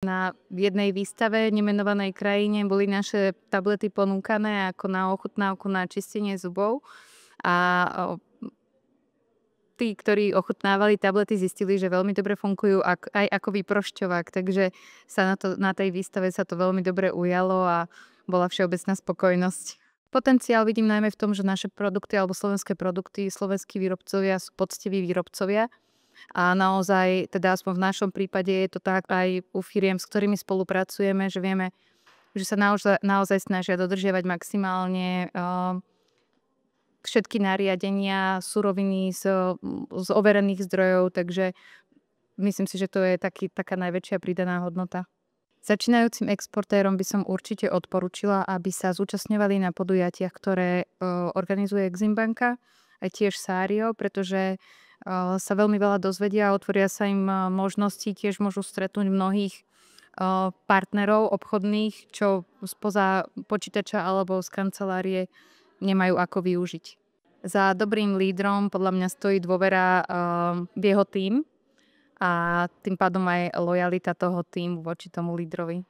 Na jednej výstave nemenovanej krajine boli naše tablety ponúkané ako na ochutnávku na čistenie zubov a tí, ktorí ochutnávali tablety, zistili, že veľmi dobre fungujú aj ako vyprošťovák, takže na tej výstave sa to veľmi dobre ujalo a bola všeobecná spokojnosť. Potenciál vidím najmä v tom, že naše produkty alebo slovenské produkty, slovenskí výrobcovia sú poctiví výrobcovia a naozaj, teda aspoň v našom prípade je to tak aj u firiem, s ktorými spolupracujeme, že vieme, že sa naozaj snažia dodržiavať maximálne všetky nariadenia, suroviny z overených zdrojov, takže myslím si, že to je taká najväčšia pridaná hodnota. Začínajúcim exportérom by som určite odporúčila, aby sa zúčastňovali na podujatiach, ktoré organizuje Eximbanka, aj tiež Sário, pretože sa veľmi veľa dozvedia a otvoria sa im možnosti, tiež môžu stretnúť mnohých partnerov obchodných, čo spoza počítača alebo z kancelárie nemajú ako využiť. Za dobrým lídrom podľa mňa stojí dôvera v jeho tím a tým pádom aj lojalita toho tímu voči tomu lídrovi.